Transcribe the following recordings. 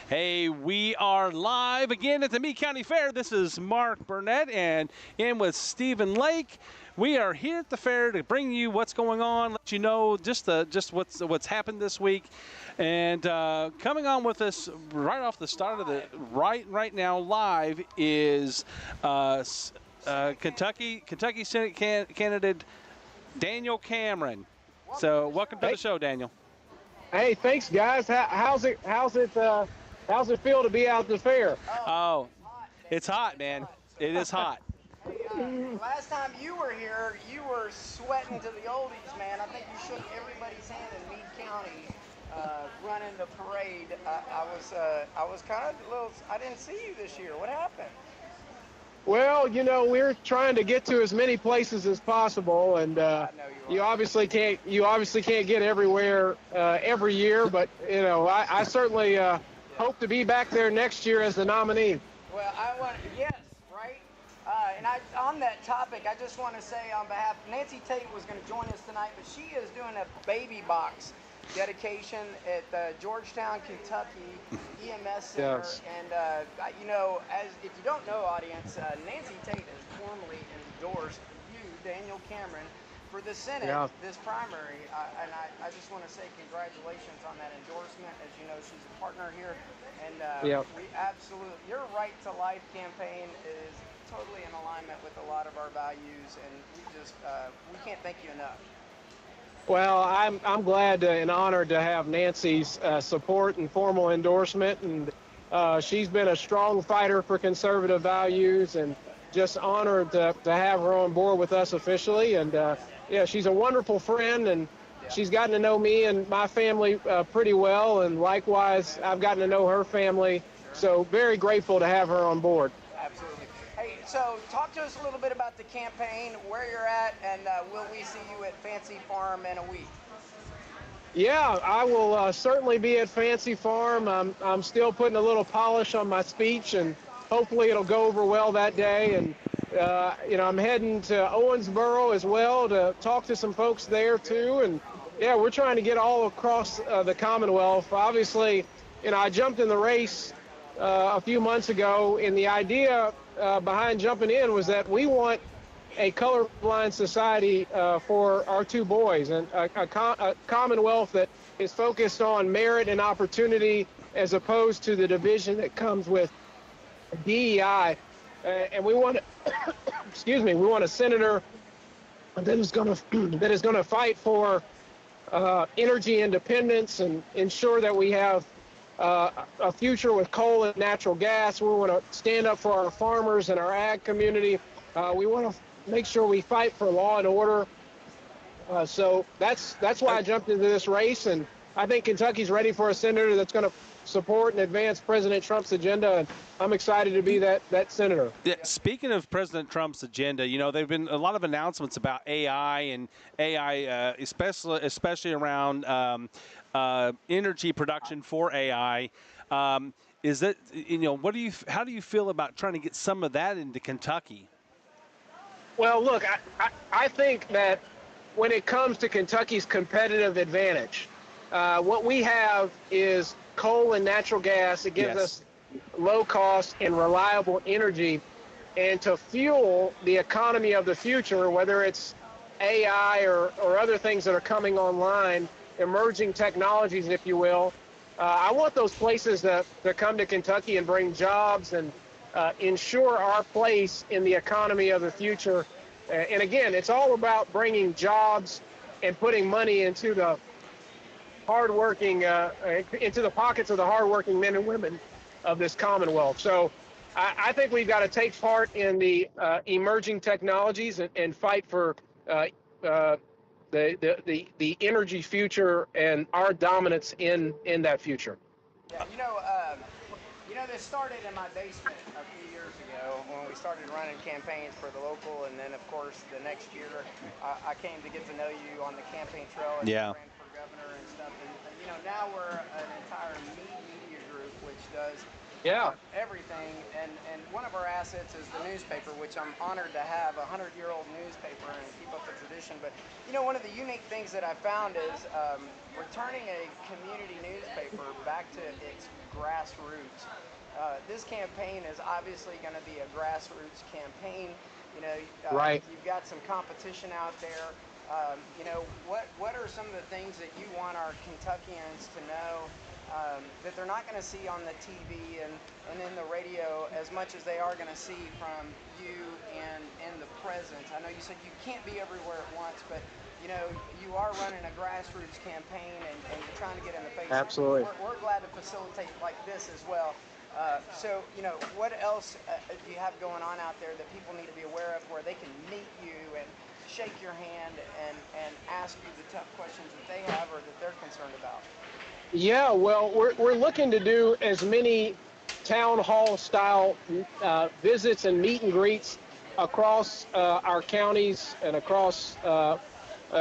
Hey, we are live again at the Meade County Fair. This is Mark Burnett and in with Stephen Lake. We are here at the fair to bring you what's going on, let you know just what's happened this week, and coming on with us right off the start of the right now live is Kentucky Senate candidate Daniel Cameron. So welcome to the show, Daniel. Hey, thanks, guys. How's it feel to be out at the fair? Oh, it's hot, man. It is hot. Hey, last time you were here, you were sweating to the oldies, man. I think you shook everybody's hand in Meade County running the parade. I was kind of a little. I didn't see you this year. What happened? Well, you know, we're trying to get to as many places as possible, and you obviously can't get everywhere every year. But you know, I certainly hope to be back there next year as the nominee. Well, yes, right. And on that topic, I just want to say on behalf, Nancy Tate was going to join us tonight, but she is doing a baby box dedication at Georgetown, Kentucky EMS Center. Yes. And you know, if you don't know, audience, Nancy Tate has formally endorsed you, Daniel Cameron, for the Senate this primary. And I just want to say congratulations on that endorsement. As you know, she's a partner here, and we absolutely, your Right to Life campaign is totally in alignment with a lot of our values, and we can't thank you enough. Well, I'm glad and honored to have Nancy's support and formal endorsement, and she's been a strong fighter for conservative values, and just honored to have her on board with us officially. And yeah, she's a wonderful friend, and she's gotten to know me and my family pretty well, and likewise, I've gotten to know her family. So very grateful to have her on board. Absolutely. Hey, so talk to us a little bit about the campaign, where you're at, and will we see you at Fancy Farm in a week? Yeah, I will certainly be at Fancy Farm. I'm still putting a little polish on my speech, and hopefully it'll go over well that day. And you know, I'm heading to Owensboro as well to talk to some folks there too. And yeah, we're trying to get all across the Commonwealth. Obviously, you know, I jumped in the race a few months ago, and the idea behind jumping in was that we want a colorblind society for our two boys, and a Commonwealth that is focused on merit and opportunity as opposed to the division that comes with DEI. And we want excuse me, we want a senator that is going to fight for energy independence and ensure that we have a future with coal and natural gas. We want to stand up for our farmers and our ag community. We want to make sure we fight for law and order. So that's why I jumped into this race, and I think Kentucky's ready for a senator that's going to support and advance President Trump's agenda, and I'm excited to be that senator. Yeah, speaking of President Trump's agenda, you know, there have been a lot of announcements about AI, especially around energy production for AI. Is that, you know, how do you feel about trying to get some of that into Kentucky? Well, look, I think that when it comes to Kentucky's competitive advantage, what we have is coal and natural gas. It gives us low cost and reliable energy. And to fuel the economy of the future, whether it's AI or other things that are coming online, emerging technologies, if you will, I want those places to come to Kentucky and bring jobs and ensure our place in the economy of the future. And again, it's all about bringing jobs and putting money into the hardworking, into the pockets of the hardworking men and women of this Commonwealth. So I think we've got to take part in the emerging technologies and fight for the energy future and our dominance in that future. Yeah, you know, this started in my basement a few years ago when we started running campaigns for the local, and then of course the next year I came to get to know you on the campaign trail and ran for governor and stuff. And you know, now we're an entire media group which does Yeah. everything. And one of our assets is the newspaper, which I'm honored to have, a 100-year-old newspaper, and keep up the tradition. But, you know, one of the unique things that I found is returning a community newspaper back to its grassroots. This campaign is obviously going to be a grassroots campaign. You know, Right. you've got some competition out there. You know, what are some of the things that you want our Kentuckians to know that they're not going to see on the TV and in the radio as much as they are going to see from you and the presence? I know you said you can't be everywhere at once, but you know, you are running a grassroots campaign and you're trying to get in the face. Absolutely. We're glad to facilitate like this as well. So, you know, what else do you have going on out there that people need to be aware of where they can meet you and shake your hand and ask you the tough questions that they have or that they're concerned about? Yeah, well, we're looking to do as many town hall style visits and meet and greets across our counties and across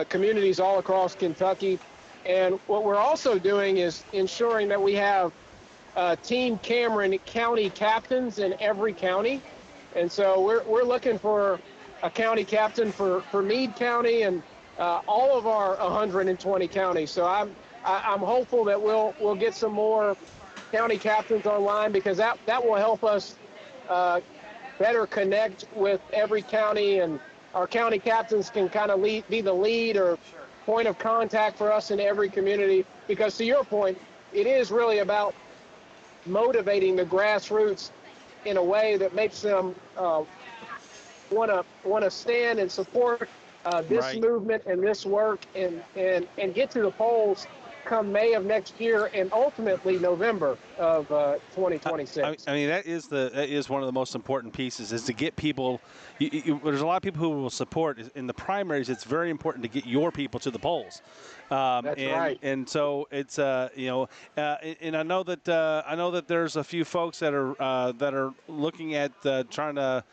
communities all across Kentucky. And what we're also doing is ensuring that we have Team Cameron county captains in every county. And so we're looking for a county captain for Meade County and all of our 120 counties. So I'm hopeful that we'll get some more county captains online, because that will help us better connect with every county, and our county captains can kind of be the lead or point of contact for us in every community. Because to your point, it is really about motivating the grassroots in a way that makes them want to stand and support this movement and this work and get to the polls come May of next year and ultimately November of 2026. I mean, that is one of the most important pieces, is to get people. There's a lot of people who will support in the primaries. It's very important to get your people to the polls. That's right. And so it's you know, and I know that there's a few folks that are looking at trying to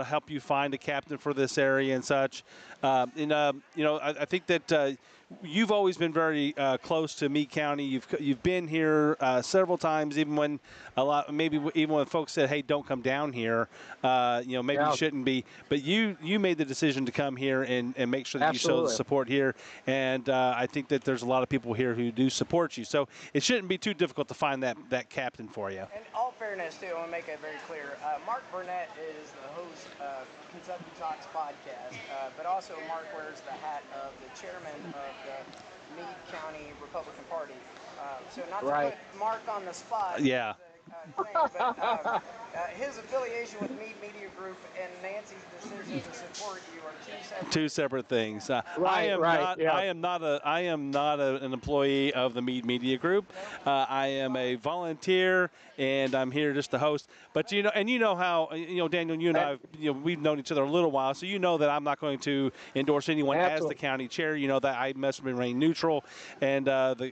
help you find a captain for this area and such. You know, I think that you've always been very close to Meade County. You've been here several times, even when even when folks said, "Hey, don't come down here." You know, maybe you shouldn't be. But you made the decision to come here and make sure that you show the support here. And I think that there's a lot of people here who do support you. So it shouldn't be too difficult to find that captain for you. In all fairness, too, I want to make it very clear. Mark Burnett is the host of Kentucky Talks podcast, but also Mark wears the hat of the chairman of the Meade County Republican Party. So not to put Mark on the spot. Yeah. But his affiliation with Meade Media Group and Nancy's decision to support you are two separate things. I am not an employee of the Meade Media Group. I am a volunteer, and I'm here just to host. But you know how Daniel, you and I, we've known each other a little while, so you know that I'm not going to endorse anyone as the county chair. You know that I must remain neutral, and the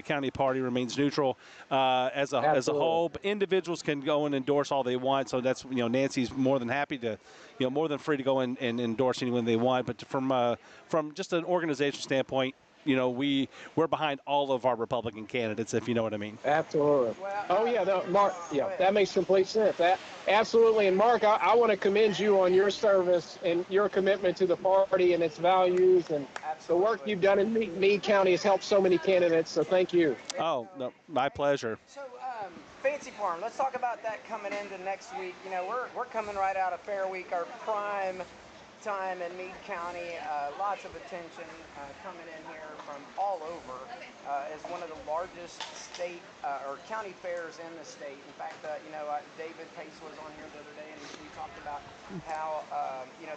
county party remains neutral as a whole. But individuals can go and endorse all they want. So that's Nancy's more than happy to, more than free to go and endorse anyone they want. But from just an organizational standpoint, we're behind all of our Republican candidates, if you know what I mean. Absolutely. Mark. Yeah, that makes complete sense. Absolutely. And Mark, I want to commend you on your service and your commitment to the party and its values, and the work you've done in Meade County has helped so many candidates. So thank you. Oh, no, my pleasure. So, Fancy Farm, let's talk about that coming into next week. We're coming right out of Fair Week, our prime time in Meade County. Lots of attention coming in here from all over as one of the largest state or county fairs in the state. In fact, David Pace was on here the other day, and we talked about how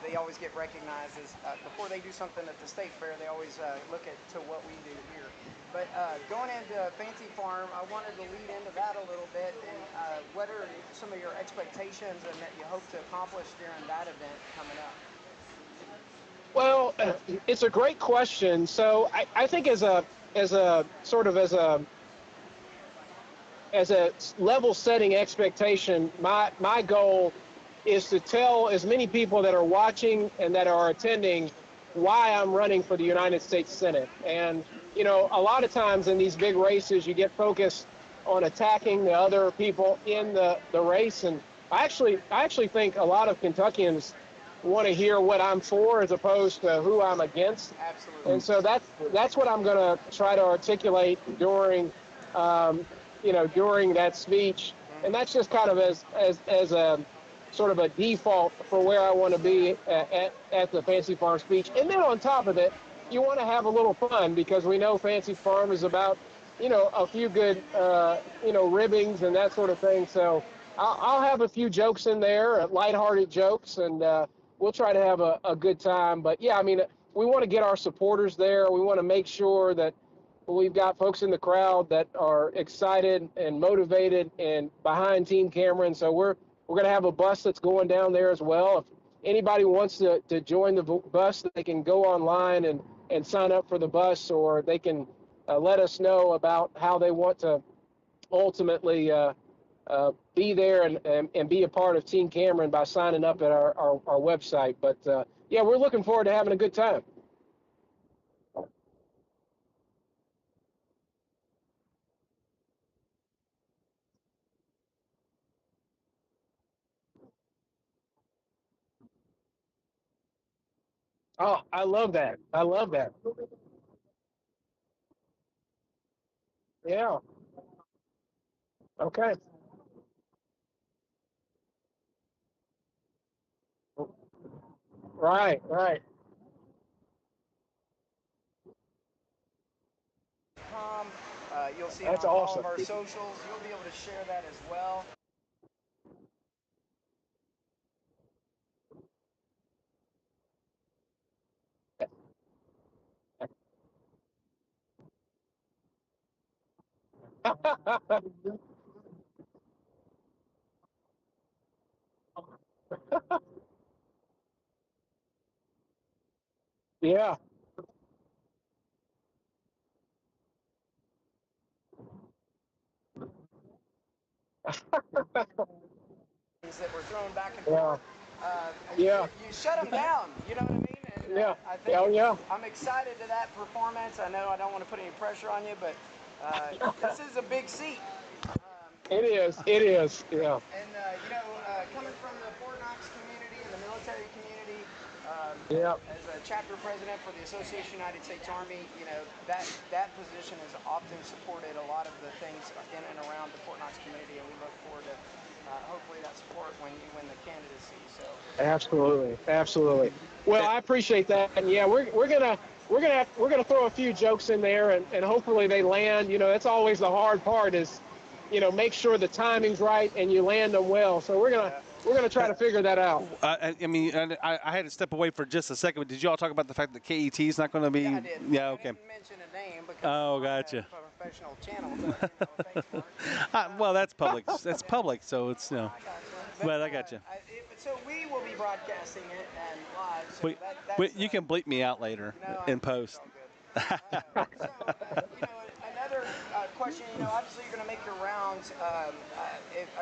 they always get recognized as before they do something at the state fair, they always look to what we do here. But going into Fancy Farm, I wanted to lead into that a little bit. And what are some of your expectations and that you hope to accomplish during that event coming up? Well, it's a great question. So I think as a level setting expectation, my goal is to tell as many people that are watching and that are attending why I'm running for the United States Senate. And a lot of times in these big races, you get focused on attacking the other people in the race. And I actually think a lot of Kentuckians want to hear what I'm for as opposed to who I'm against. Absolutely. And so that's what I'm going to try to articulate during during that speech. And that's just kind of as a sort of a default for where I want to be at the Fancy Farm speech. And then on top of it, you want to have a little fun because we know Fancy Farm is about, a few good, ribbings and that sort of thing. So I'll have a few jokes in there, lighthearted jokes, and we'll try to have a good time. But yeah, I mean, we want to get our supporters there. We want to make sure that we've got folks in the crowd that are excited and motivated and behind Team Cameron. So we're going to have a bus that's going down there as well. If anybody wants to join the bus, they can go online and sign up for the bus, or they can let us know about how they want to ultimately be there and be a part of Team Cameron by signing up at our website. But yeah, we're looking forward to having a good time. Oh, I love that. I love that. Yeah. Okay. Right. Right. You'll see it That's on all awesome. of our socials. You'll be able to share that as well. Yeah. That were thrown back and Yeah. forth. Yeah. You shut them down. You know what I mean? And Yeah. I think Oh, yeah. I'm excited to that performance. I know I don't want to put any pressure on you, but this is a big seat. It is. It is. Yeah. And coming from the Fort Knox community and the military community, Yeah. as a chapter president for the Association United States Army, that position has often supported a lot of the things in and around the Fort Knox community, and we look forward to hopefully that support when you win the candidacy. So Absolutely. Absolutely. Well, I appreciate that. And yeah, we're gonna throw a few jokes in there, and hopefully they land. That's always the hard part is, make sure the timing's right and you land them well. So we're gonna try to figure that out. I mean, I had to step away for just a second, but did you all talk about the fact that KET is not going to be? yeah, I did. Yeah, I okay. didn't mention a name because Oh, I'm gotcha. a professional channel, but thanks, Mark. Well, that's public. That's public, so it's I got you. But I got you. So we will be broadcasting it and live. So You can bleep me out later in post. Another question. Obviously you're going to make your rounds. Are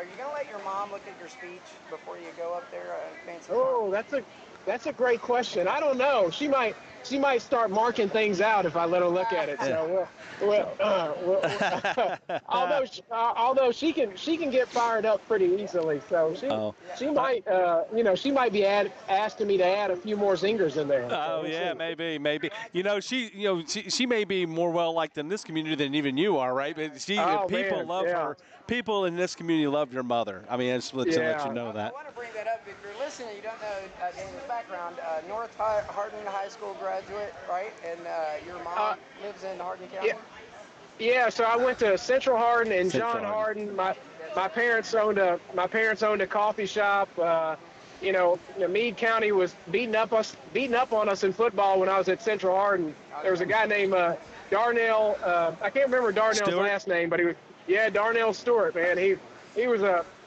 you going to let your mom look at your speech before you go up there? Oh, that's a great question. I don't know. She might start marking things out if I let her look at it. So although she can get fired up pretty easily. So she might she might be asking me to add a few more zingers in there. Oh yeah, maybe. She may be more well liked in this community than even you are, right? But people love her. People in this community love your mother. I mean, I just let you know that. I want to bring that up. If you're listening, you don't know Daniel's background. North Hardin High School graduate, right? And your mom lives in Hardin County. Yeah, so I went to Central Hardin and John Hardin. My parents owned a coffee shop. Meade County was beating up on us in football when I was at Central Hardin. There was a guy named Darnell. I can't remember Darnell's last name, but Darnell Stewart. Man, he was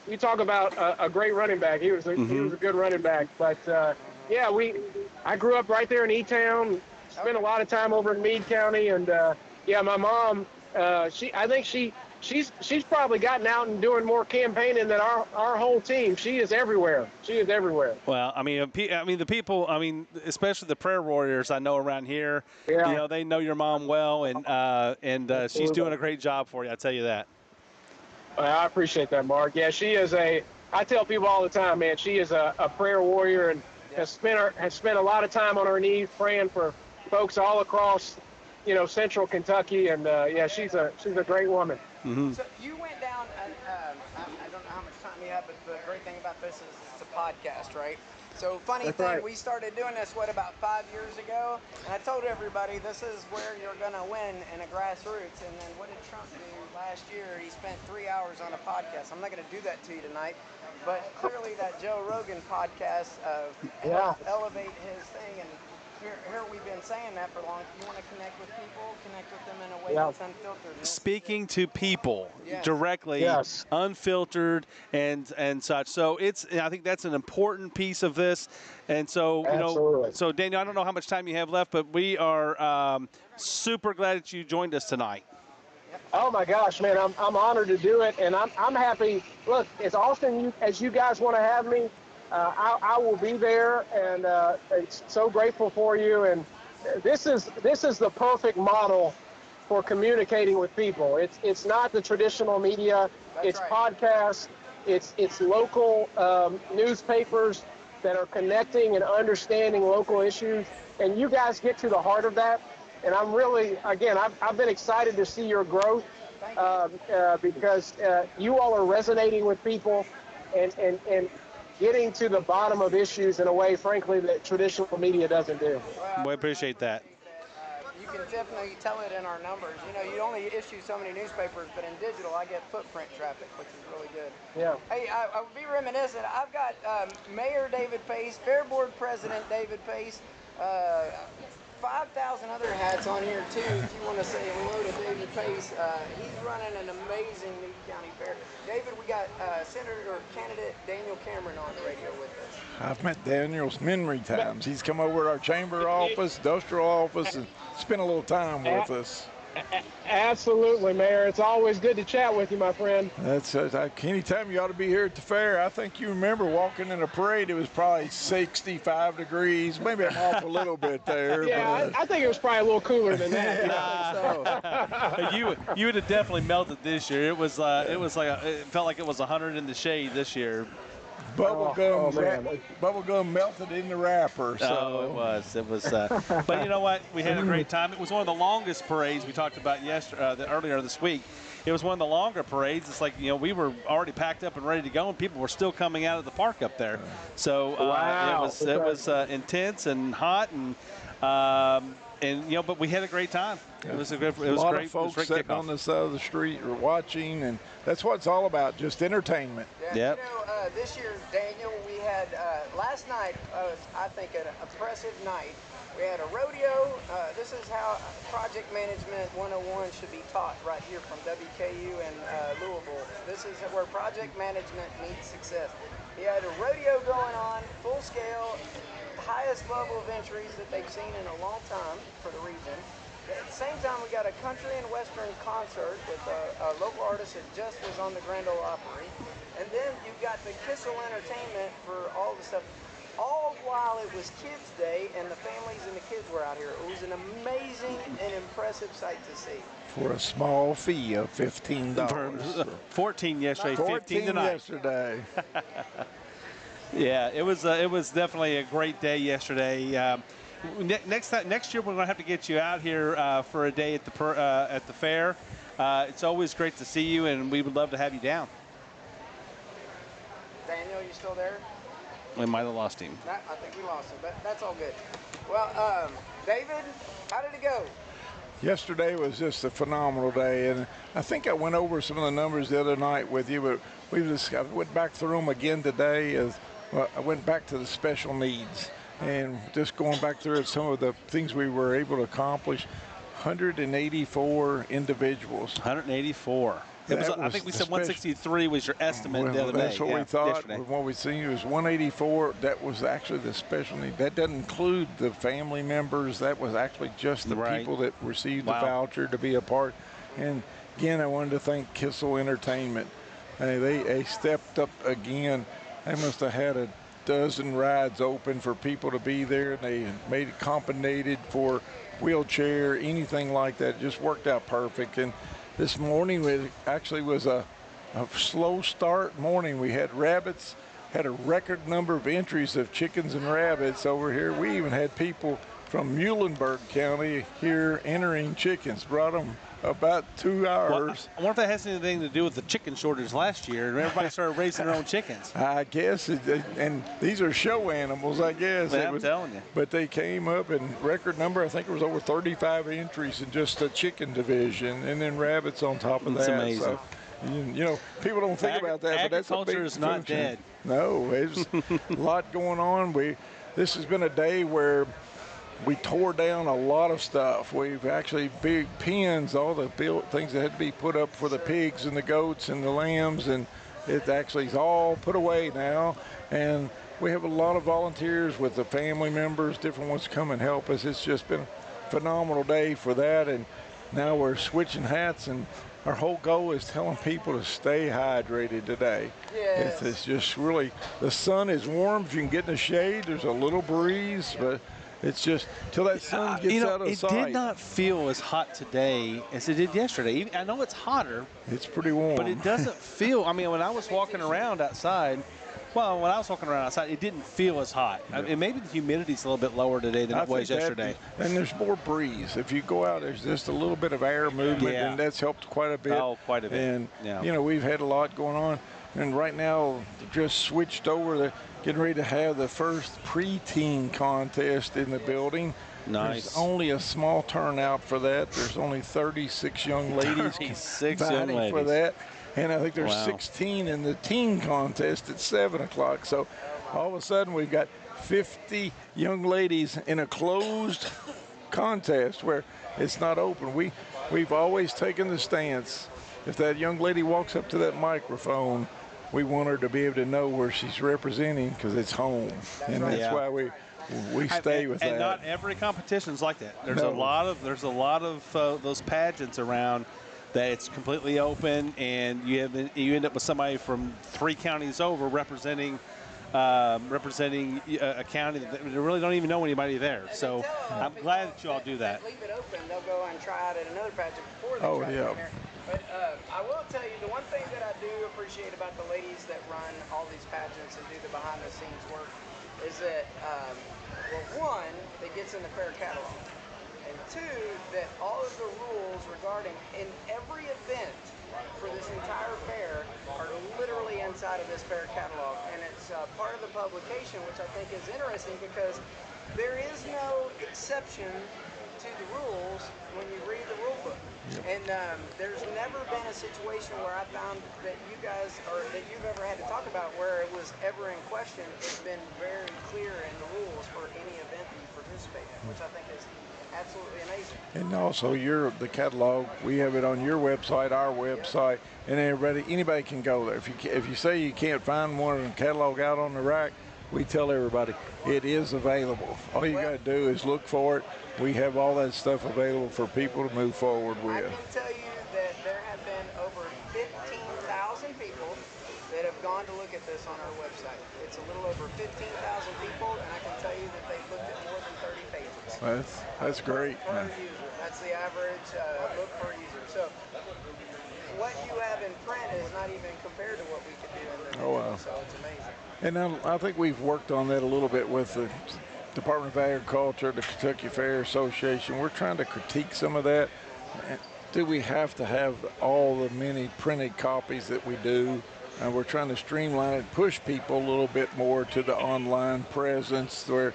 you talk about a great running back. He was a good running back. But I grew up right there in E-Town. Spent a lot of time over in Meade County, and my mom. I think she's probably gotten out and doing more campaigning than our whole team. She is everywhere. Well, I mean, the people. I mean, especially the prayer warriors I know around here. Yeah. They know your mom well, and she's doing a great job for you. I tell you that. I appreciate that, Mark. Yeah, she is I tell people all the time, man, she is a prayer warrior and has spent a lot of time on her knees praying for folks all across, central Kentucky. And yeah, she's a great woman. Mm-hmm. So you went down, and I don't know how much time you have, but the great thing about this is it's a podcast, right? So funny thing, right. we started doing this, about 5 years ago? And I told everybody this is where you're going to win in a grassroots. And then what did Trump do last year? He spent 3 hours on a podcast. I'm not going to do that to you tonight. But clearly that Joe Rogan podcast helped elevate his thing. And here we've been saying that for long. You want to connect with people, connect with them in a way that's unfiltered. Speaking to people Yes. directly, Yes. unfiltered, and such. So I think that's an important piece of this. And so, Absolutely. So Daniel, I don't know how much time you have left, but we are super glad that you joined us tonight. Oh my gosh, man, I'm honored to do it, and I'm happy. Look, as often as you guys want to have me, I will be there, and it's so grateful for you. And this is the perfect model for communicating with people. It's not the traditional media. It's podcasts. It's local newspapers that are connecting and understanding local issues, and you guys get to the heart of that. And I'm really, again, I've been excited to see your growth because you all are resonating with people and getting to the bottom of issues in a way, frankly, that traditional media doesn't do. Well, I appreciate that. You can definitely tell it in our numbers. You only issue so many newspapers, but in digital, I get footprint traffic, which is really good. Yeah. Hey, I would be reminiscent. I've got Mayor David Pace, Fair Board President David Pace, 5,000 other hats on here too. If you want to say hello to David Pace, he's running an amazing Meade County Fair. David, we got Senator candidate Daniel Cameron on the radio with us. I've met Daniel many times. He's come over to our chamber office, industrial office, and spent a little time with us. Absolutely, Mayor. It's always good to chat with you, my friend. That's anytime you ought to be here at the fair. I think you remember walking in a parade. It was probably 65 degrees. Maybe I'm off a little bit there. Yeah, but, I think it was probably a little cooler than that. You would have definitely melted this year. It felt like it was 100 in the shade this year. Bubble gum melted in the wrapper. So. Oh, it was. But you know what? We had a great time. It was one of the longest parades we talked about earlier this week. It was one of the longer parades. It's like, we were already packed up and ready to go, and people were still coming out of the park up there. So it was intense and hot, and but we had a great time. It was great. A lot of folks sitting on the side of the street or watching, and that's what it's all about, just entertainment. Yeah. This year, Daniel, we had last night, I think, an impressive night. We had a rodeo. This is how Project Management 101 should be taught right here from WKU and Louisville. This is where project management meets success. He had a rodeo going on, full scale, highest level of entries that they've seen in a long time for the region. At the same time, we got a country and western concert with a local artist that just was on the Grand Ole Opry. And then you've got the Kissel Entertainment for all the stuff. All while it was Kids Day and the families and the kids were out here. It was an amazing and impressive sight to see. For a small fee of $15. 14 yesterday, 15 tonight. yesterday. Yeah, it was definitely a great day yesterday. Next year we're going to have to get you out here for a day at the fair. It's always great to see you, and we would love to have you down. Daniel, you still there? We might have lost him. I think we lost him, but that's all good. Well, David, how did it go? Yesterday was just a phenomenal day, and I think I went over some of the numbers the other night with you, but I went back through them again today. I went back to the special needs and just going back through some of the things we were able to accomplish. 184 individuals. 184. I think we said 163 was your estimate the other day. That's what we thought. Yesterday. What we seen was 184. That was actually the special need. That doesn't include the family members. That was actually just the people that received the voucher to be a part. And again, I wanted to thank Kissel Entertainment. They stepped up again. They must have had a dozen rides open for people to be there. And they made it accommodated for wheelchair, anything like that. It just worked out perfect. And this morning it actually was a a slow start morning. We had rabbits, had a record number of entries of chickens and rabbits over here. We even had people from Muhlenberg County here entering chickens, brought them about 2 hours. Well, I wonder if that has anything to do with the chicken shortage last year, and everybody started raising their own chickens. I guess, and these are show animals, I guess. Yeah, I'm telling you. But they came up in record number. I think it was over 35 entries in just the chicken division, and then rabbits on top of that. That's amazing. So, you know, people don't think about that, but that's a big agriculture is not function. dead. No, there's a lot going on. This has been a day where we tore down a lot of stuff. We've actually big pens, all the things that had to be put up for the pigs and the goats and the lambs, and it actually is all put away now. And we have a lot of volunteers with the family members, different ones come and help us. It's just been a phenomenal day for that. And now we're switching hats, and our whole goal is telling people to stay hydrated today. Yes. It's just really, the sun is warm. If you can get in the shade, there's a little breeze, but it's just till that sun gets out of sight. It did not feel as hot today as it did yesterday. I know it's hotter. It's pretty warm. But it doesn't feel, I mean, when I was walking around outside, it didn't feel as hot. I mean, maybe the humidity's a little bit lower today than it was yesterday. And there's more breeze. If you go out, there's just a little bit of air movement, and that's helped quite a bit. Oh, quite a bit. And, you know, we've had a lot going on. And right now, just switched over. They're getting ready to have the first preteen contest in the building. Nice. There's only a small turnout for that. There's only 36 young ladies vying for that. And I think there's 16 in the teen contest at 7 o'clock. So all of a sudden we've got 50 young ladies in a closed contest where it's not open. We've always taken the stance. If that young lady walks up to that microphone, we want her to be able to know where she's representing, because it's home. And that's why we stay with that. And not every competition's like that. There's a lot of those pageants around that it's completely open, and you end up with somebody from 3 counties over representing a county that they really don't even know anybody there. So I'm glad that you all do that. Leave it open. They'll go and try out at another pageant before they try it here. But I will tell you, the one thing that I do appreciate about the ladies that run all these pageants and do the behind-the-scenes work is that, well, one, it gets in the fair catalog. And 2, that all of the rules regarding in every event for this entire fair are literally inside of this fair catalog. And it's part of the publication, which I think is interesting because there is no exception to the rules when you read the rule book. And there's never been a situation where I found that you guys, or that you've ever had to talk about where it was ever in question. It's been very clear in the rules for any event that you participate in, which I think is absolutely amazing. And also the catalog, we have it on your website, our website, and anybody can go there. If you say you can't find one in the catalog out on the rack, we tell everybody it is available. All you got to do is look for it. We have all that stuff available for people to move forward with. I can tell you that there have been over 15,000 people that have gone to look at this on our website. It's a little over 15,000 people, and I can tell you that they've looked at more than 30 pages. That's great. Per user. That's the average book per user. So what you have in print is not even compared to what we could do in the digital, so it's amazing. And I think we've worked on that a little bit with the Department of Agriculture, the Kentucky Fair Association. We're trying to critique some of that. Do we have to have all the many printed copies that we do? And we're trying to streamline it, push people a little bit more to the online presence where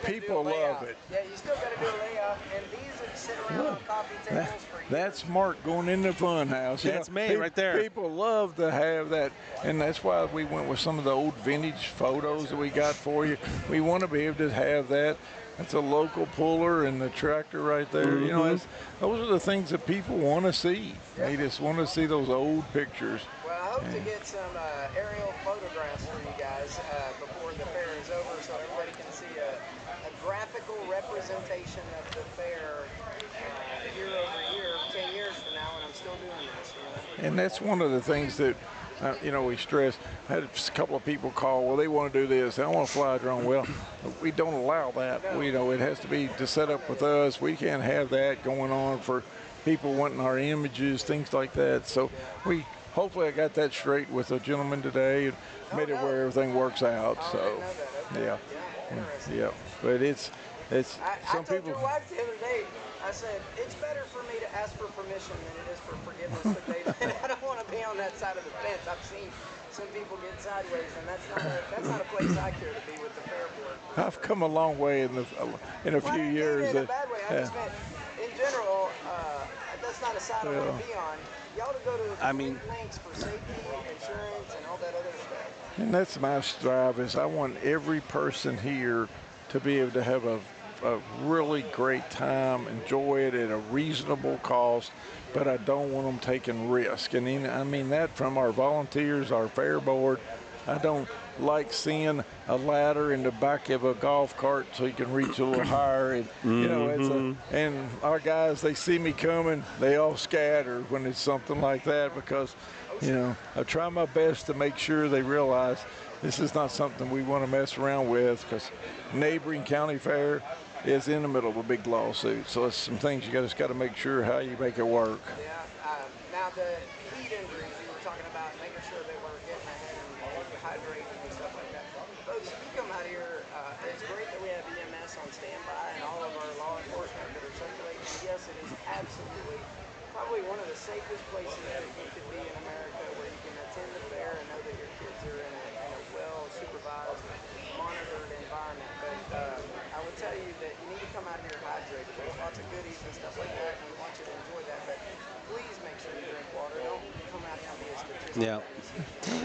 people love it. Yeah, you still got to do a layout, and these that sit around on coffee tables for years. That's Mark going in the fun house. That's me right there. People love to have that, and that's why we went with some of the old vintage photos that we got for you. We want to be able to have that. That's a local puller and the tractor right there. Mm-hmm. You know, those are the things that people want to see. They just want to see those old pictures. Well, I hope to get some aerial photographs for you guys before the fair is over, so everybody can see a graphical representation of the fair year over year, 10 years from now, when I'm still doing this. You know? And that's one of the things that we stress. I had a couple of people call, well, they want to do this. I want to fly a drone. Well, we don't allow that. It has to be to set up with us. We can't have that going on for people wanting our images, things like that. So we hopefully I got that straight with a gentleman today and made it where everything works out. Oh, So, I didn't know that. Okay. yeah. Interesting. Yeah. But it's I some told people. your wife the other day, I said, it's better for me to ask for permission than it is for forgiveness with David. I don't want to be on that side of the fence. I've seen some people get sideways, and that's not a place I care to be with the fair board. I've come a long way in a few years. In a bad way. I just meant, in general, that's not a side I want to be on. Y'all to go to great lengths for safety, insurance, and all that other stuff. And that's my strive is I want every person here to be able to have a really great time, enjoy it at a reasonable cost, but I don't want them taking risk. And I mean that from our volunteers, our fair board. I don't like seeing a ladder in the back of a golf cart so you can reach a little higher. And, you know, and our guys, they see me coming, they all scatter when it's something like that because, you know, I try my best to make sure they realize this is not something we want to mess around with because neighboring county fair is in the middle of a big lawsuit. So it's some things you just got to make sure how you make it work. Yeah. Now the heat injuries you were talking about, making sure they were getting ahead and hydrating and stuff like that. Folks, if you come out here, it's great that we have EMS on standby and all of our law enforcement that are circulating. And yes, it is absolutely probably one of the safest places that you could be in America, where you can attend the fair and know that your kids are in a well-supervised, monitored environment. But I would tell you that you need to come out here hydrated. There's lots of goodies and stuff like that, and we want you to enjoy that. But please make sure you drink water. Don't come out here and be a statistic. Yeah.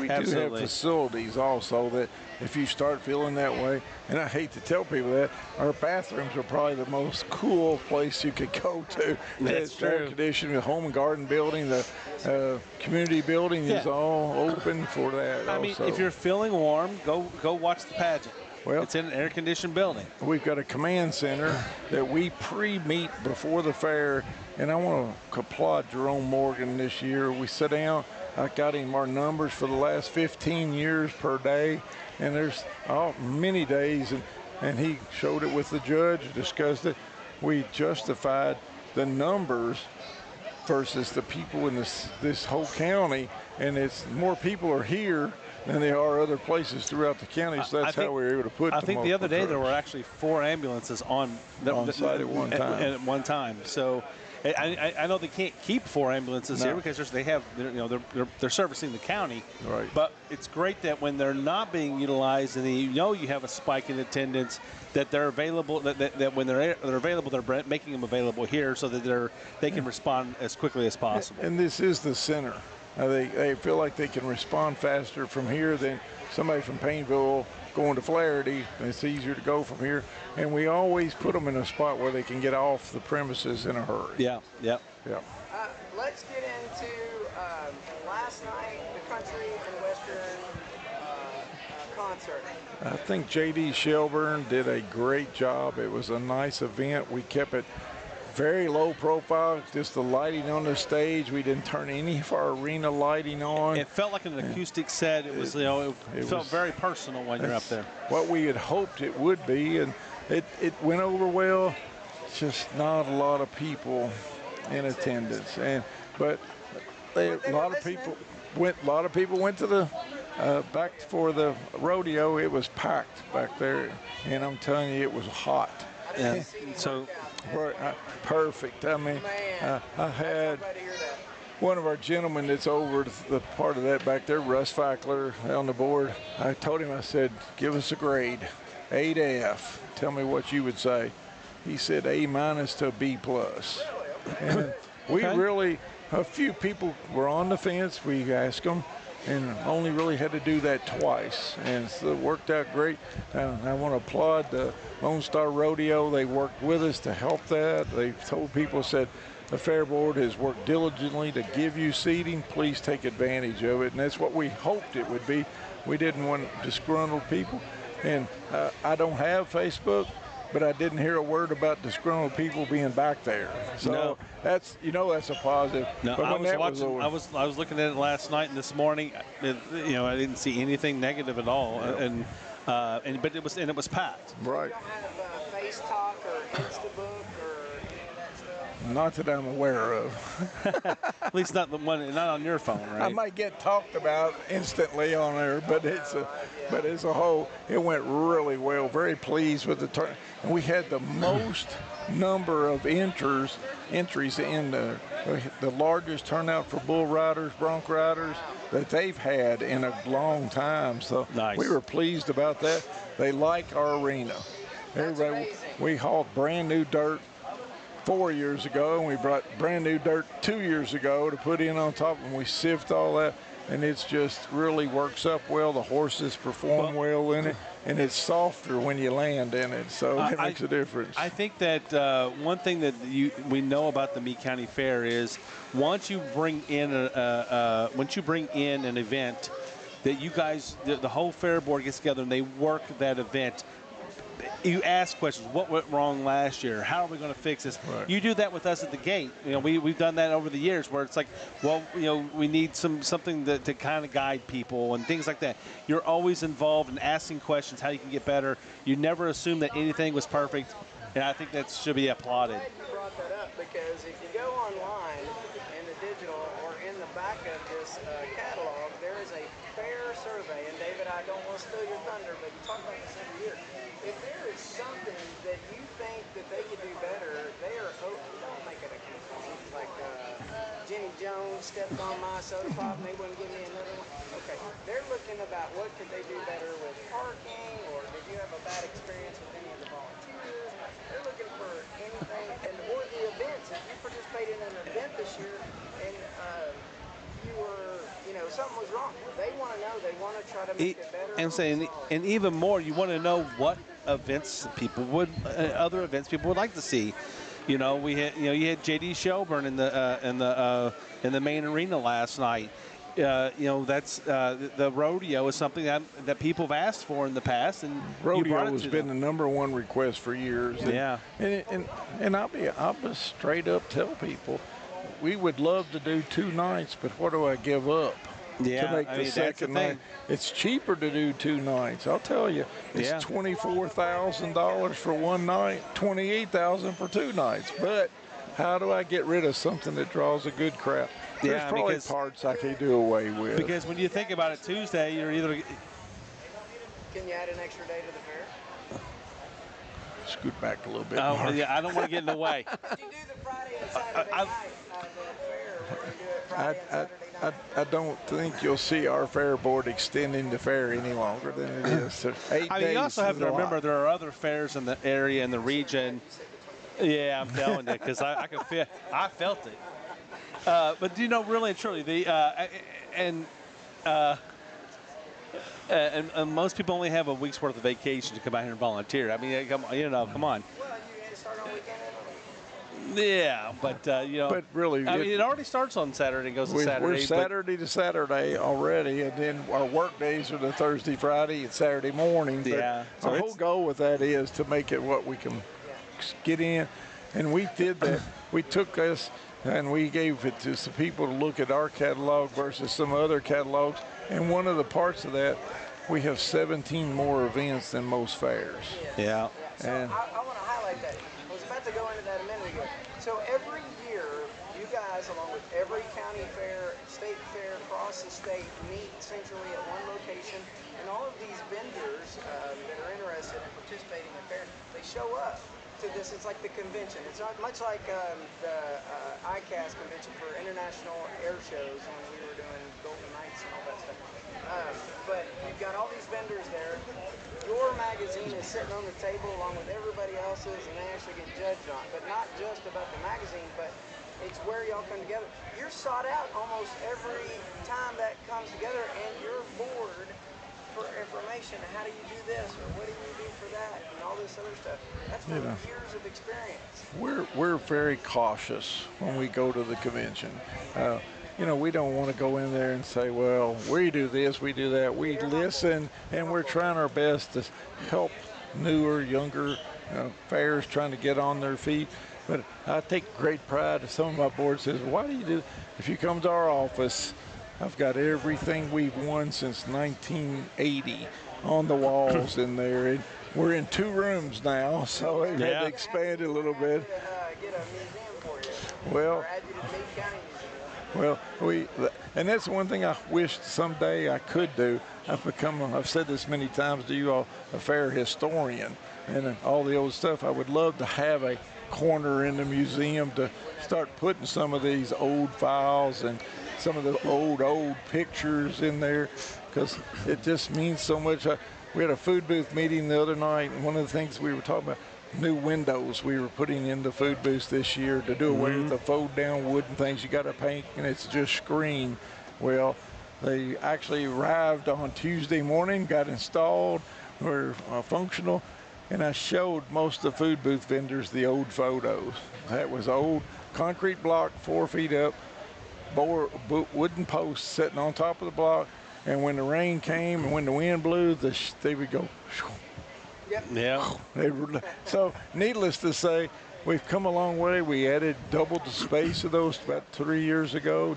We do have facilities also that if you start feeling that way, and I hate to tell people that, our bathrooms are probably the most cool place you could go to. That's true. Air conditioning, the home and garden building, the community building is all open for that. I mean, if you're feeling warm, go watch the pageant. Well, it's in an air-conditioned building. We've got a command center that we pre-meet before the fair, and I want to applaud Jerome Morgan this year. We sit down. I got him our numbers for the last 15 years per day, and there's many days, and he showed it with the judge, discussed it. We justified the numbers versus the people in this whole county, and it's more people are here than there are other places throughout the county, so that's how we were able to put. I think the other day there were actually 4 ambulances on site at one time. At one time, so. I know they can't keep 4 ambulances here because they're servicing the county. Right. But it's great that when they're not being utilized and you have a spike in attendance, that they're available. That when they're available, they're making them available here so that they can respond as quickly as possible. And this is the center. They feel like they can respond faster from here than somebody from Painville going to Flaherty. It's easier to go from here, and we always put them in a spot where they can get off the premises in a hurry. Yeah. Let's get into last night, the country and western concert. I think J.D. Shelburne did a great job. It was a nice event. We kept it very low profile, just the lighting on the stage. We didn't turn any of our arena lighting on. It felt like an acoustic set. It was, it felt very personal when you're up there. What we had hoped it would be, and it went over well. Just not a lot of people in attendance, but a lot of people went to the back for the rodeo. It was packed back there, and I'm telling you, it was hot. Yeah. So. Perfect. I mean, I had one of our gentlemen that's over the part of that back there, Russ Fackler, on the board. I told him, I said, give us a grade, A to F. Tell me what you would say. He said A- to a B+. And we really, a few people were on the fence. We asked them, and only really had to do that twice, and so it worked out great. I want to applaud the Lone Star Rodeo. They worked with us to help that. They told people, said the Fair Board has worked diligently to give you seating. Please take advantage of it, and that's what we hoped it would be. We didn't want disgruntled people, and I don't have Facebook, but I didn't hear a word about disgruntled people being back there. So that's a positive. No, but I was watching. I was looking at it last night and this morning. I didn't see anything negative at all, but it was packed. Right. You don't have Face Talk or Instabook or any of that stuff? Not that I'm aware of. At least not the one, not on your phone, right? I might get talked about instantly on there, but but as a whole, it went really well. Very pleased with the turn. And we had the most number of entries in the largest turnout for bull riders, bronc riders that they've had in a long time. So nice. We were pleased about that. They like our arena. Everybody, we hauled brand new dirt 4 years ago, and we brought brand new dirt 2 years ago to put in on top, and we sift all that, and it's just really works up well. The horses perform well in it, and it's softer when you land in it, so it makes a difference. I think that one thing that we know about the Meade County Fair is once you bring in an event that you guys, the whole fair board gets together and they work that event. You ask questions. What went wrong last year? How are we going to fix this? Right. You do that with us at the gate. You know, we've done that over the years where it's like, well, you know, we need something to kind of guide people and things like that. You're always involved in asking questions, how you can get better. You never assume that anything was perfect, and I think that should be applauded. I'm glad you brought that up, because if you go online in the digital or in the back of this catalog, there is a fair survey. And David, I don't want to steal your thunder, but you talk about this every year. If there is something that you think that they could do better, they are open. Don't make it a complaint. Like Jenny Jones stepped on my soda pop and they wouldn't give me another one. Okay, they're looking about what could they do better with parking, or did you have a bad experience with any of the volunteers? They're looking for anything, or the events. If you participated in an event this year and you were, you know, something was wrong, they want to know. They want to try to make it better. And even more, you want to know what events people would, other events people would like to see. You know, you had J.D. Shelburne in the main arena last night. You know, that's the rodeo is something that people have asked for in the past, and rodeo has been the #1 request for years. And, yeah, and I'll just straight up tell people, we would love to do 2 nights, but what do I give up? Yeah, to make the second night. It's cheaper to do 2 nights. I'll tell you, it's $24,000 for 1 night, $28,000 for 2 nights. But how do I get rid of something that draws a good crowd? There's probably parts I can do away with. Because when you think about it, Tuesday, you're either. Can you add an extra day to the fair? Scoot back a little bit. Yeah, I don't want to get in the way. If you do the Friday and Saturday night of the fair, we're going to do it Friday and Saturday night. I don't think you'll see our fair board extending the fair any longer than it is. So 8 days you also have to remember there are other fairs in the area, in the region. Yeah, I'm telling you, because I felt it. But you know, really and truly, and most people only have a week's worth of vacation to come out here and volunteer. I mean, come on. Well, you start on weekend. Yeah, but you know, but really, I mean, it already starts on Saturday and goes to Saturday. We're Saturday to Saturday already, and then our work days are the Thursday, Friday, and Saturday morning. Yeah, so our whole goal with that is to make it what we can get in, and we did that. We took this and we gave it to some people to look at our catalog versus some other catalogs, and one of the parts of that, we have 17 more events than most fairs. Yeah. So I want to highlight that. I was about to go into that a minute ago. So every year, you guys, along with every county fair, state fair across the state, meet centrally at one location, and all of these vendors that are interested in participating in the fair, they show up to this. It's like the convention. It's not much like the ICAS convention for international air shows when we were doing Golden Knights and all that stuff. But you've got all these vendors there. Your magazine is sitting on the table along with everybody else's, and they actually get judged on. But not just about the magazine, but it's where y'all come together. You're sought out almost every time that comes together, and you're bored for information. How do you do this, or what do you do for that, and all this other stuff. That's from years of experience. We're very cautious when we go to the convention. You know, we don't want to go in there and say, well, we do this, we do that. We listen, and we're trying our best to help newer, younger fairs trying to get on their feet. But I take great pride. Some of my board says, why do you do? If you come to our office, I've got everything we've won since 1980 on the walls in there. And we're in 2 rooms now, so we've had to expand it a little bit. Get a museum for you. Well, or add you to the Meade County well, Museum. and that's one thing I wish someday I could do. I've said this many times to you all, a fair historian and all the old stuff. I would love to have a corner in the museum to start putting some of these old files and some of the old pictures in there, because it just means so much. We had a food booth meeting the other night, and one of the things we were talking about, new windows we were putting in the food booths this year to do away with the fold down wooden things you got to paint and it's just screen. Well, they actually arrived on Tuesday morning, got installed, were functional, and I showed most of the food booth vendors the old photos. That was old concrete block 4 feet up, wooden posts sitting on top of the block, and when the rain came and when the wind blew, they would go. Yep. Yeah. So, needless to say, we've come a long way. We added double the space of those about 2 years ago,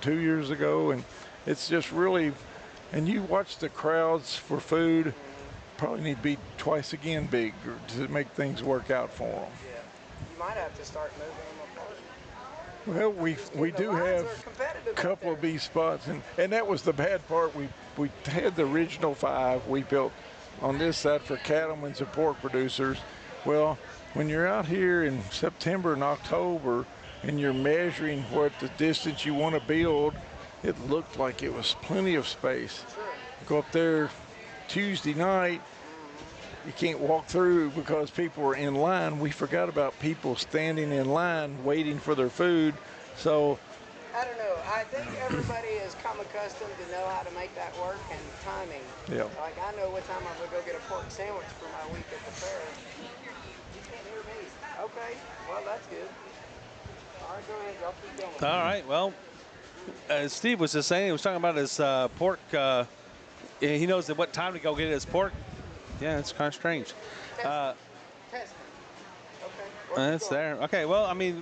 and it's just really. And you watch the crowds for food, probably need to be twice again big to make things work out for them. Yeah. You might have to start moving them apart. Well, we do have a couple of these spots, and that was the bad part. We had the original 5 we built on this side for cattlemen and pork producers. Well, when you're out here in September and October and you're measuring what the distance you want to build, it looked like it was plenty of space. Go up there Tuesday night, you can't walk through because people were in line. We forgot about people standing in line waiting for their food. So I don't know. I think everybody has come accustomed to know how to make that work and timing. Yeah. Like I know what time I'm gonna go get a pork sandwich for my week at the fair. You can't hear me. Okay. Well, that's good. All right, go ahead. Y'all keep going. All right. Well, as Steve was just saying, he was talking about his pork. He knows at what time to go get his pork. Yeah, it's kind of strange. Test. Okay. That's there. Okay. Well, I mean,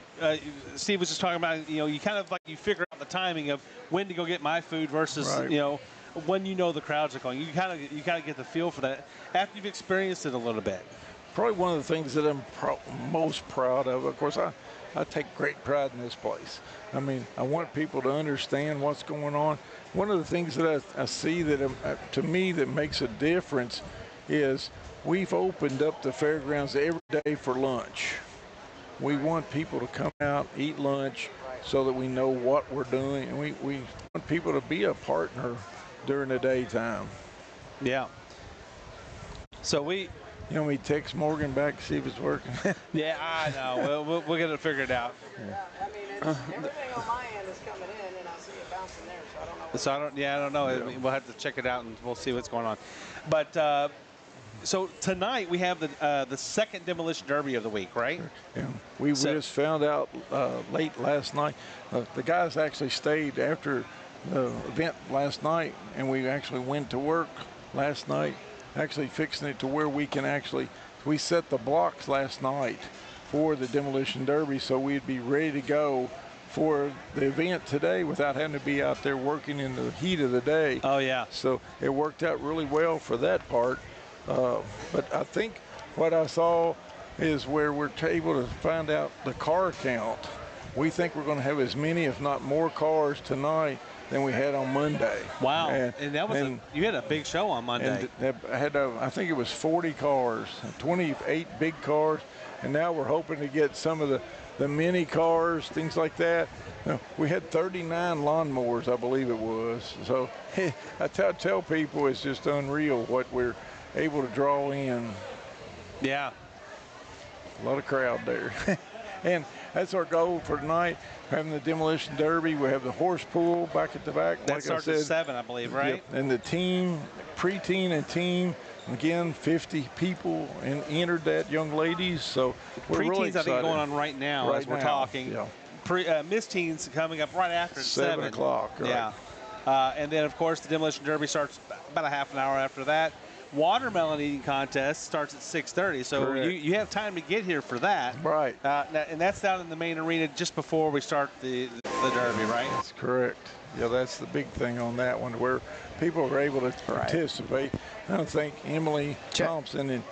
Steve was just talking about, you kind of like you figure out the timing of when to go get my food versus, right. When the crowds are going. You kind of get the feel for that after you've experienced it a little bit. Probably one of the things that I'm most proud of course, I take great pride in this place. I mean, I want people to understand what's going on. One of the things that I see that to me that makes a difference is we've opened up the fairgrounds every day for lunch. We want people to come out, eat lunch, so that we know what we're doing, and we want people to be a partner during the daytime. Yeah. So we text Morgan back to see if it's working. Yeah, I know. We'll get it figured out. Yeah, I mean, everything on my end is coming in, and I see it bouncing there, so I don't know. I don't know. Yeah. We'll have to check it out, and we'll see what's going on. But so tonight we have the second demolition derby of the week, right? Yeah. We just found out late last night. The guys actually stayed after the event last night, and we actually went to work last night, actually fixing it to where we set the blocks last night for the demolition derby, so we'd be ready to go for the event today without having to be out there working in the heat of the day. Oh yeah. So it worked out really well for that part. But I think what I saw is where we're able to find out the car count. We think we're going to have as many, if not more, cars tonight than we had on Monday. Wow. And that was you had a big show on Monday. And I think it was 40 cars, 28 big cars, and now we're hoping to get some of the mini cars, things like that. We had 39 lawnmowers, I believe it was. So I tell people it's just unreal what we're able to draw in. Yeah. A lot of crowd there. And that's our goal for tonight, having the demolition derby. We have the horse pool back at the back. That starts at 7, I believe, right? Yep. And the team, pre-teen and team, again, 50 people entered that, young ladies. So we're really excited. I think going on right now as we're talking. Yeah. Miss Teens coming up right after 7 o'clock. Right. Yeah. And then, of course, the demolition derby starts about a half an hour after that. Watermelon eating contest starts at 6:30, so you have time to get here for that. Right. And that's down in the main arena just before we start the derby, right? That's correct. Yeah, that's the big thing on that one, where people are able to participate. I don't think Emily Thompson and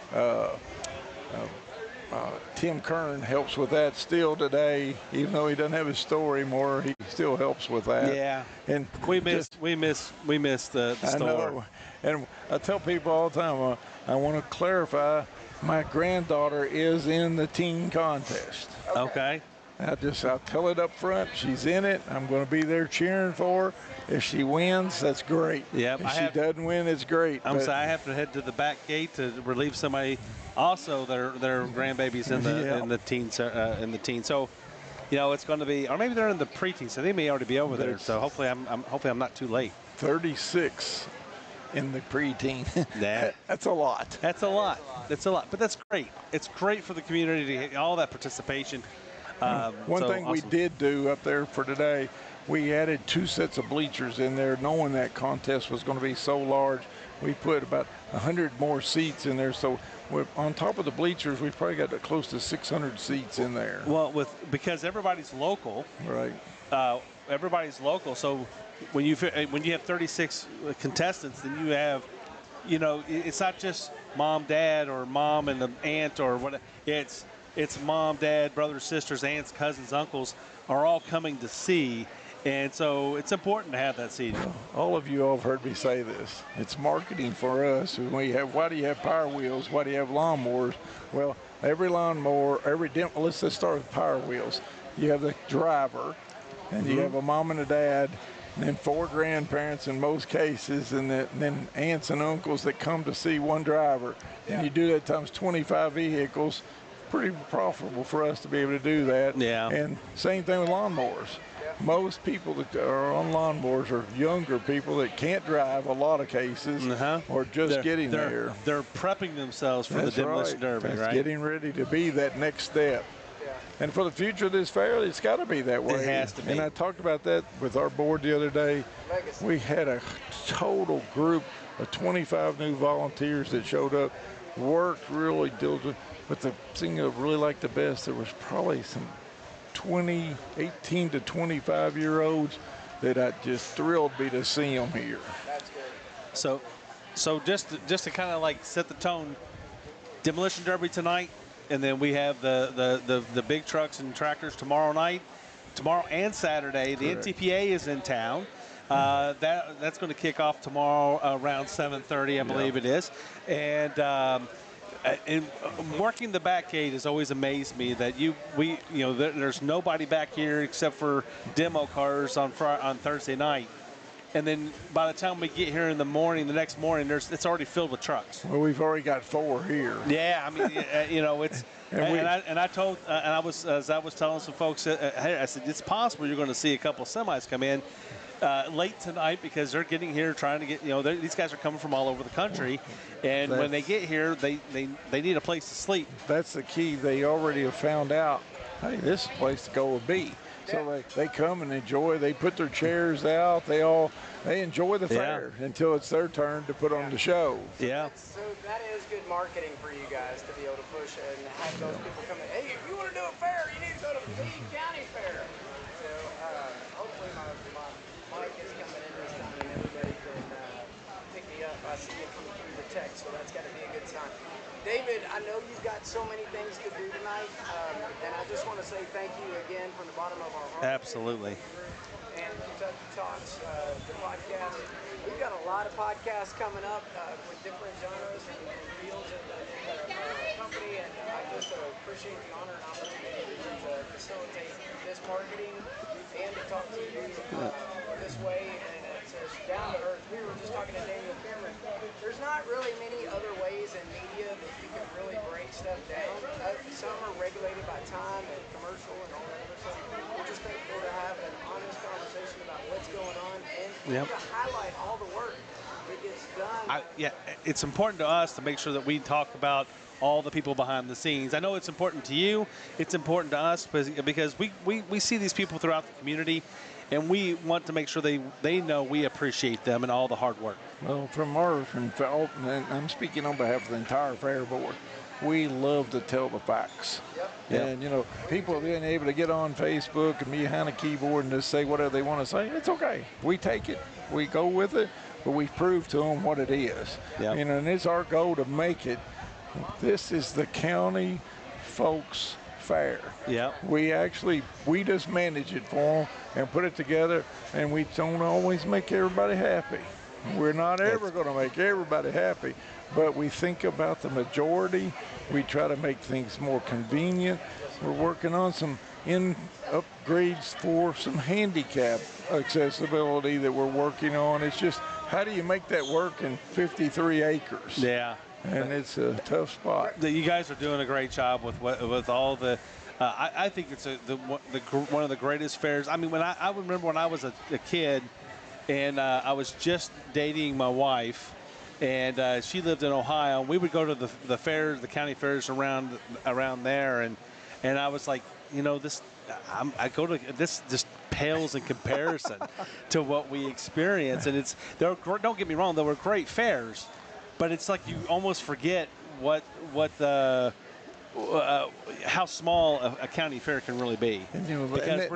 Tim Kern helps with that still today, even though he doesn't have his story more. He still helps with that. Yeah, and we miss the store. I know, and I tell people all the time. I want to clarify. My granddaughter is in the teen contest. Okay. I'll tell it up front. She's in it. I'm going to be there cheering for her. If she wins, that's great. Yep. If she doesn't win, it's great. I have to head to the back gate to relieve somebody. Also, their grandbabies in the teens. So, it's going to be, or maybe they're in the preteens. So they may already be over there. So hopefully, I'm not too late. 36 in the preteen. That's a lot. That's a lot. But that's great. It's great for the community to get all that participation. One thing we did do up there for today, we added 2 sets of bleachers in there, knowing that contest was going to be so large. We put about 100 more seats in there. So on top of the bleachers, we've probably got close to 600 seats in there. Well, because everybody's local. Right. Everybody's local. So when you have 36 contestants, then you have, it's not just mom, dad, or mom and the aunt or what. It's mom, dad, brothers, sisters, aunts, cousins, uncles are all coming to see. And so it's important to have that seating. All of you all have heard me say this. It's marketing for us. Why do you have Power Wheels? Why do you have lawnmowers? Well, every lawnmower, let's just start with Power Wheels. You have the driver, and you have a mom and a dad, and then 4 grandparents in most cases, and then aunts and uncles that come to see one driver. And you do that times 25 vehicles. Pretty profitable for us to be able to do that. Yeah. And same thing with lawnmowers. Most people that are on lawnmowers are younger people that can't drive a lot of cases, or just getting there. They're prepping themselves for the demolition derby, right? Getting ready to be that next step. And for the future of this fair, it's got to be that way. It has to be. And I talked about that with our board the other day. We had a total group of 25 new volunteers that showed up, worked really diligently. But the thing I really liked the best, there was probably some 18 to 25-year-olds that I just thrilled me to see them here. That's good. So just to kind of like set the tone, demolition derby tonight, and then we have the big trucks and tractors tomorrow and Saturday. The Correct. NTPA is in town. That's going to kick off tomorrow around 7:30, I believe it is, and working the back gate has always amazed me that there's nobody back here except for demo cars on Thursday night, and then by the time we get here in the morning, the next morning, it's already filled with trucks. Well, we've already got 4 here. Yeah, I mean, it's as I was telling some folks, I said it's possible you're going to see a couple of semis come in late tonight because they're getting here trying to get, these guys are coming from all over the country, and when they get here, they need a place to sleep. That's the key. They already have found out, hey, this is a place to go and be. So they come and enjoy. They put their chairs out. They enjoy the fair until it's their turn to put on the show. Yeah. So that is good marketing for you guys to be able to push and have those people come in. Hey, if you want to do a fair, you need to go to Meade County Fair. So hopefully my mic is coming in this time and everybody can pick me up. I see it coming through the text, so that's got to be a good sign. David, I know you've got so many things to do tonight, and I just want to say thank you again from the bottom of our heart. Absolutely. And Kentucky Talks, the podcast. We've got a lot of podcasts coming up with different genres and fields in the company, and I just appreciate the honor and opportunity to facilitate this marketing and to talk to you this way. And it's down to earth. We were just talking to Daniel Cameron. There's not really many other ways in media that you can really break stuff down. Some are regulated by time and commercial and all that other stuff. We're just thankful to have an honest conversation about what's going on and to highlight all the work that gets done. It's important to us to make sure that we talk about all the people behind the scenes. I know it's important to you. It's important to us because we see these people throughout the community, and we want to make sure they know we appreciate them and all the hard work. Well, and I'm speaking on behalf of the entire fair board, we love to tell the facts. Yep. And, people being able to get on Facebook and behind a keyboard and just say whatever they want to say, it's okay. We take it. We go with it, but we prove to them what it is. Yep. And it's our goal to make it. This is the county folks fair. Yeah. We just manage it for them and put it together, and we don't always make everybody happy. We're not ever going to make everybody happy, but we think about the majority. We try to make things more convenient. We're working on some upgrades for some handicap accessibility that we're working on. It's just, how do you make that work in 53 acres? Yeah. And it's a tough spot. You guys are doing a great job with all the. I think it's one of the greatest fairs. I mean, I remember when I was a kid, and I was just dating my wife, and she lived in Ohio. We would go to the fairs, the county fairs around there, and I was like, this. I go to this just pales in comparison to what we experience, and don't get me wrong, there were great fairs, but it's like you almost forget how small a county fair can really be. Because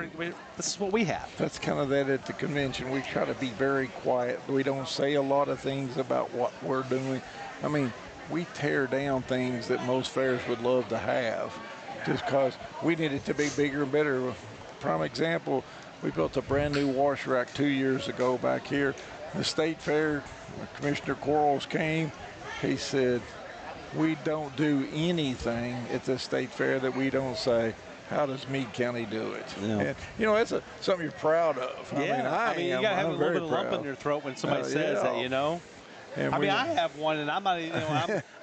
this is what we have. That's kind of that at the convention. We try to be very quiet. We don't say a lot of things about what we're doing. I mean, we tear down things that most fairs would love to have just because we need it to be bigger and better. Prime example, we built a brand new wash rack 2 years ago back here. The state fair, Commissioner Quarles came. He said, we don't do anything at the state fair that we don't say, how does Meade County do it? Yeah. And, that's something you're proud of. Yeah. I mean, you got to have a little bit of lump in your throat when somebody says that, And I have one, and I'm not.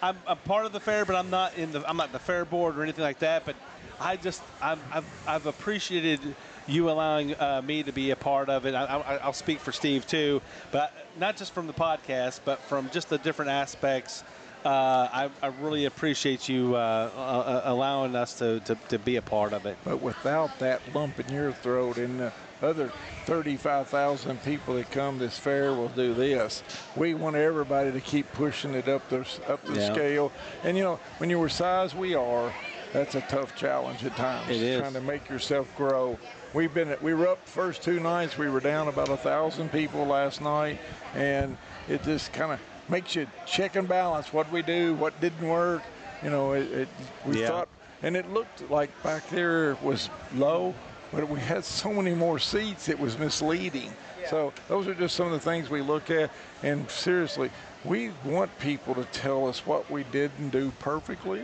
I'm part of the fair, but I'm not the fair board or anything like that. But I've appreciated you allowing me to be a part of it. I'll speak for Steve too, but not just from the podcast, but from just the different aspects. I really appreciate you allowing us to be a part of it. But without that lump in your throat and the other 35,000 people that come this fair will do this. We want everybody to keep pushing it up the scale. And, when you're size we are, that's a tough challenge at times. It is. Trying to make yourself grow. We were up the first 2 nights. We were down about 1,000 people last night, and it just kind of makes you check and balance what we do, what didn't work. We thought, and it looked like back there was low, but we had so many more seats, it was misleading. Yeah. So those are just some of the things we look at. And seriously, we want people to tell us what we didn't do perfectly,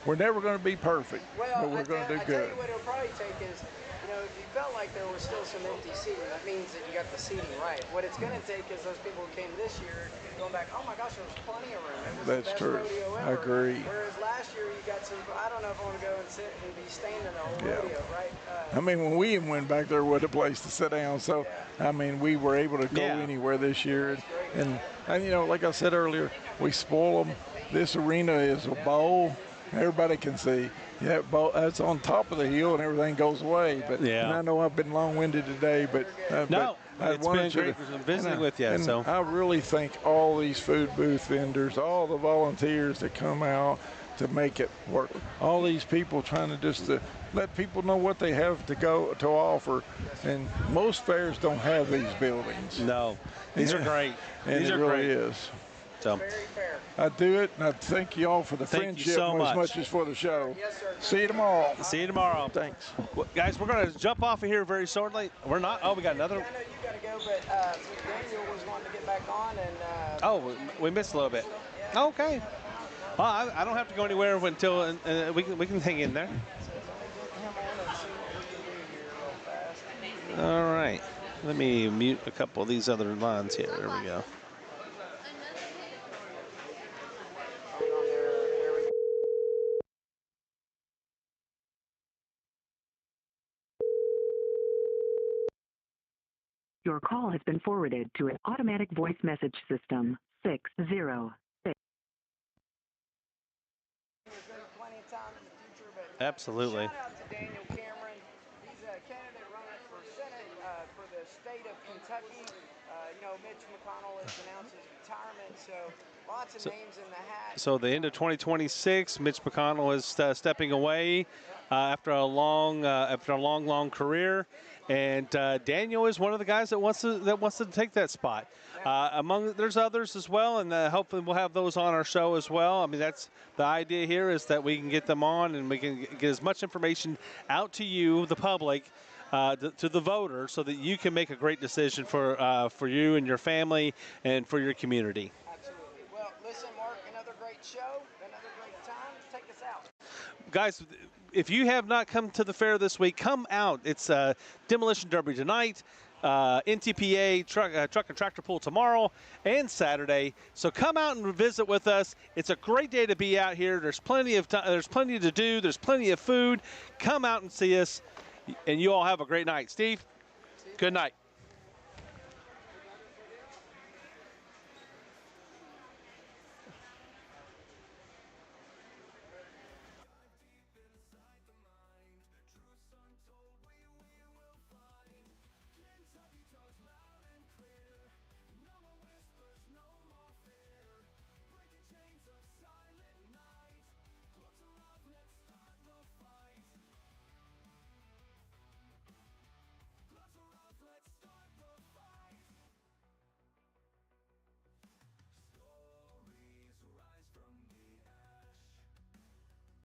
we're never going to be perfect, but we're going to do good. I tell you what it'll probably take is, if you felt like there was still some empty seating, that means that you got the seating right. What it's going to take is those people who came this year going back, oh my gosh, there was plenty of room. It was That's the best true. rodeo ever. I agree. Whereas last year you got some, I don't know if I want to go and sit and be standing the whole rodeo, right? When we went back there, we had a place to sit down. So, we were able to go anywhere this year. And like I said earlier, we spoil them. This arena is a bowl. Everybody can see. Yeah, that's on top of the hill and everything goes away. But and I know I've been long-winded today, but it's been great visiting with you. And I really thank all these food booth vendors, all the volunteers that come out to make it work. All these people trying to let people know what they have to offer. And most fairs don't have these buildings. No, these are great. And these it are really great. is. So very fair. I do it, and I thank you all for the friendship as much as for the show. Yes, sir. See you tomorrow. See you tomorrow. Thanks. Well, guys, we're going to jump off of here very shortly. We're not. Oh, we got another. Yeah, I know you got to go, but Daniel was wanting to get back on. We missed a little bit. Okay. Well, I don't have to go anywhere until we can hang in there. All right. Let me mute a couple of these other lines here. There we go. Your call has been forwarded to an automatic voice message system. 606. Absolutely. Shout out to Daniel Cameron. He's a candidate running for Senate for the state. state of Kentucky. You know, Mitch McConnell has announced his retirement, so lots of names in the hat. So the end of 2026, Mitch McConnell is stepping away after a long career, and Daniel is one of the guys that wants to take that spot. There's others as well, and hopefully we'll have those on our show as well. I mean, that's the idea here, is that we can get them on and we can get as much information out to you, the public, to the voter, so that you can make a great decision for you and your family and for your community. Absolutely. Well, listen, Mark, another great show, another great time. Take us out. Guys, if you have not come to the fair this week, come out. It's Demolition Derby tonight, NTPA truck and tractor pull tomorrow and Saturday. So come out and visit with us. It's a great day to be out here. There's plenty of time. There's plenty to do. There's plenty of food. Come out and see us, and you all have a great night. Steve, good night.